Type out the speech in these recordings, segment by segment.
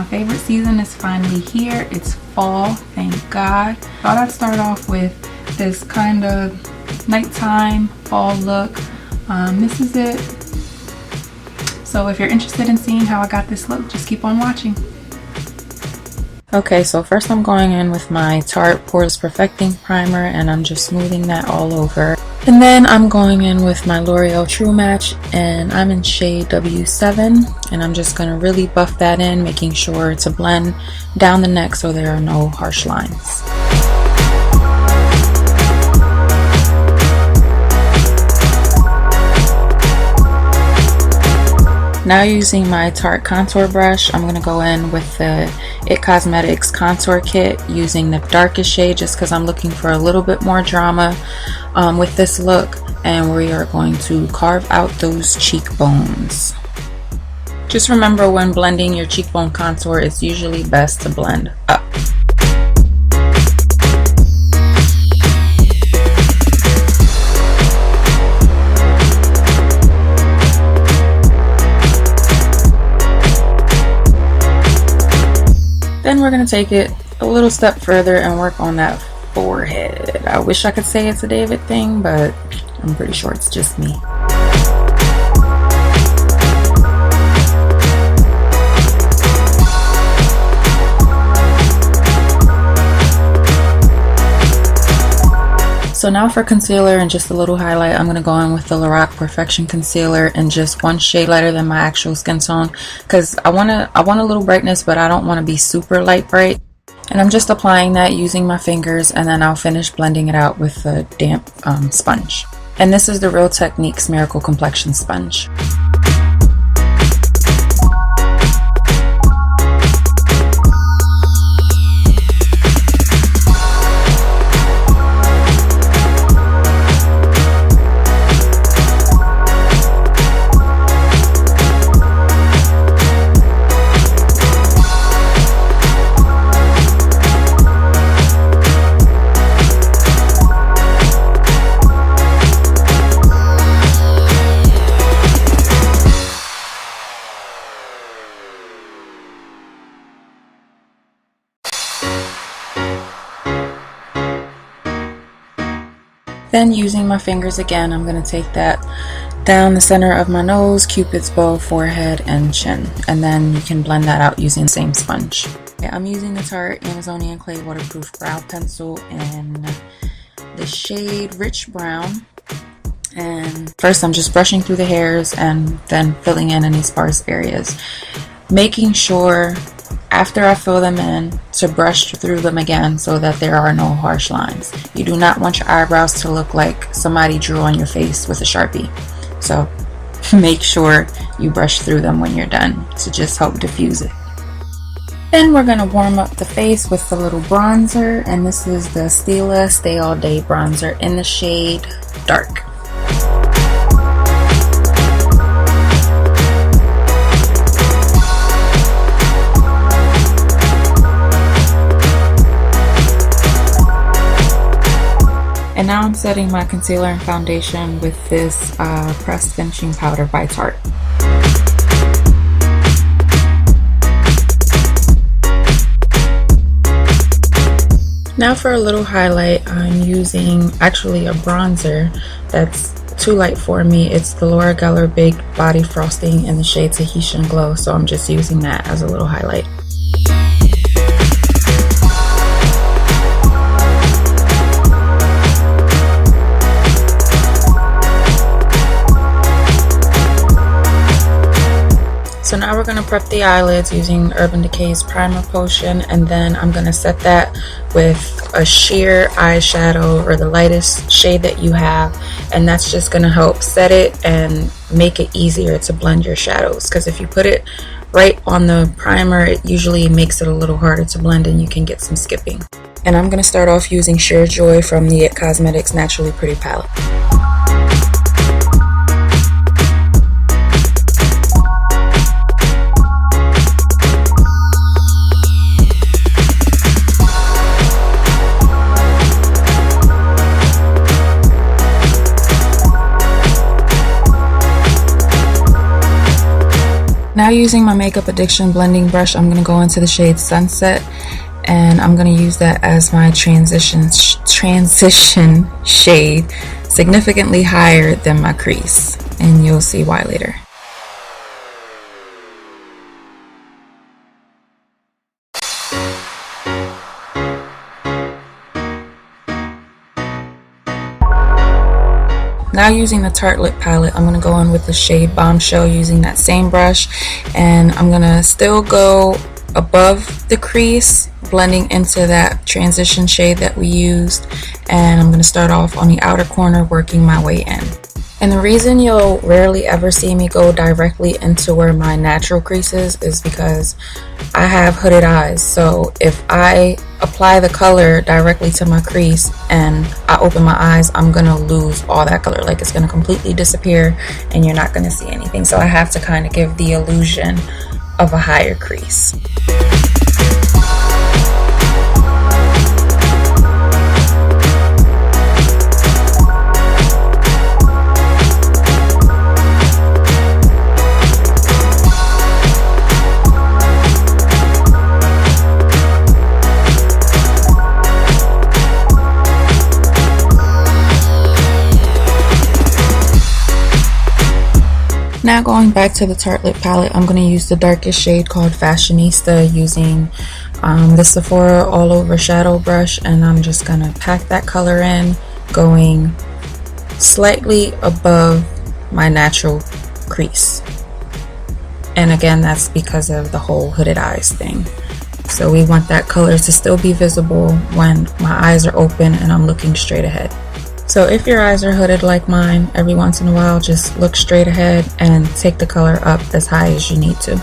My favorite season is finally here. It's fall, thank God. Thought I'd start off with this kind of nighttime fall look. This is it. So if you're interested in seeing how I got this look, just keep on watching. Okay, so first I'm going in with my Tarte Poreless Perfecting Primer, and I'm just smoothing that all over. And then I'm going in with my Loreal True Match, and I'm in shade W7, and I'm just going to really buff that in, making sure to blend down the neck so there are no harsh lines. Now using my Tarte contour brush, I'm going to go in with the It Cosmetics contour kit using the darkest shade just because I'm looking for a little bit more drama with this look, and we are going to carve out those cheekbones. Just remember, when blending your cheekbone contour, it's usually best to blend up. Then we're going to take it a little step further and work on that forehead. I wish I could say it's a David thing, but I'm pretty sure it's just me. So now for concealer and just a little highlight, I'm going to go in with the Lorac Porefection Concealer and just one shade lighter than my actual skin tone, because I want a little brightness, but I don't want to be super light bright. And I'm just applying that using my fingers, and then I'll finish blending it out with a damp sponge. And this is the Real Techniques Miracle Complexion Sponge. Then using my fingers again, I'm going to take that down the center of my nose, cupid's bow, forehead, and chin. And then you can blend that out using the same sponge. Yeah, I'm using the Tarte Amazonian Clay Waterproof Brow Pencil in the shade Rich Brown. And first I'm just brushing through the hairs and then filling in any sparse areas. Making sure after I fill them in to brush through them again so that there are no harsh lines. You do not want your eyebrows to look like somebody drew on your face with a Sharpie. So make sure you brush through them when you're done to just help diffuse it. Then we're going to warm up the face with a little bronzer, and this is the Stila Stay All Day Bronzer in the shade Dark. And now I'm setting my concealer and foundation with this pressed finishing powder by Tarte. Now for a little highlight, I'm using actually a bronzer that's too light for me. It's the Loreal Big Body Frosting in the shade Tahitian Glow, so I'm just using that as a little highlight. So now we're going to prep the eyelids using Urban Decay's Primer Potion, and then I'm going to set that with a sheer eyeshadow or the lightest shade that you have, and that's just going to help set it and make it easier to blend your shadows, because if you put it right on the primer, it usually makes it a little harder to blend and you can get some skipping. And I'm going to start off using Sheer Joy from the It Cosmetics Naturally Pretty palette. Now using my Makeup Addiction blending brush, I'm going to go into the shade Sunset, and I'm going to use that as my transition shade, significantly higher than my crease, and you'll see why later. Now using the Tartelette palette, I'm going to go in with the shade Bombshell using that same brush, and I'm going to still go above the crease, blending into that transition shade that we used, and I'm going to start off on the outer corner, working my way in. And the reason you'll rarely ever see me go directly into where my natural crease is because I have hooded eyes. So if I apply the color directly to my crease and I open my eyes, I'm gonna lose all that color. Like, it's gonna completely disappear and you're not gonna see anything. So I have to kind of give the illusion of a higher crease. Now going back to the Tartelette palette, I'm going to use the darkest shade called Fashionista using the Sephora All Over Shadow brush, and I'm just going to pack that color in, going slightly above my natural crease. And again, that's because of the whole hooded eyes thing. So we want that color to still be visible when my eyes are open and I'm looking straight ahead. So if your eyes are hooded like mine, every once in a while just look straight ahead and take the color up as high as you need to.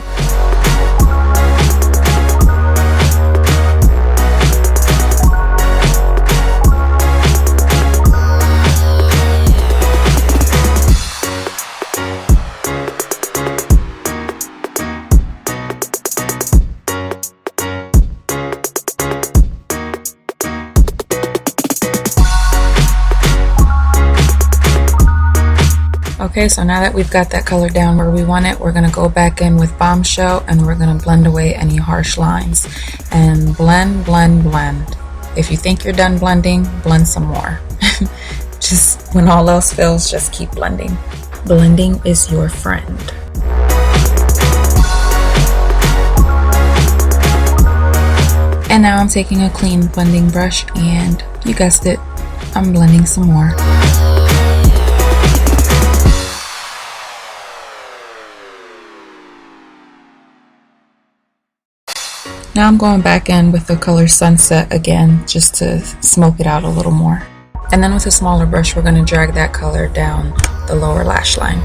Okay, so now that we've got that color down where we want it, we're going to go back in with Bombshell and we're going to blend away any harsh lines. And blend, blend, blend. If you think you're done blending, blend some more. Just when all else fails, just keep blending. Blending is your friend. And now I'm taking a clean blending brush and you guessed it, I'm blending some more. Now I'm going back in with the color Sunset again, just to smoke it out a little more. And then with a smaller brush, we're going to drag that color down the lower lash line.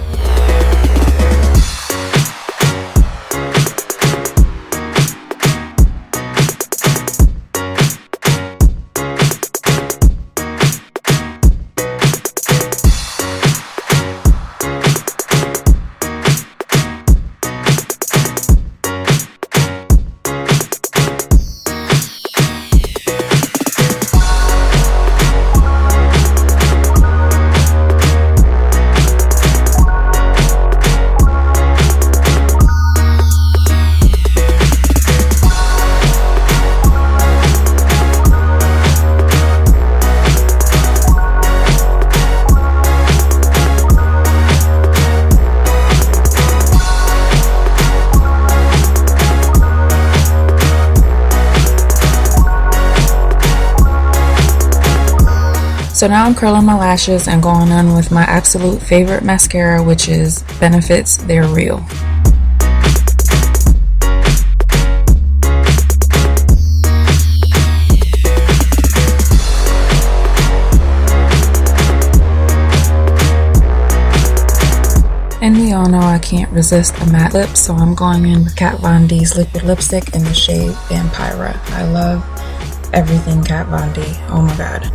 So now I'm curling my lashes and going on with my absolute favorite mascara, which is Benefit's They're Real. And we all know I can't resist a matte lip, so I'm going in with Kat Von D's liquid lipstick in the shade Vampira. I love everything Kat Von D. Oh my god.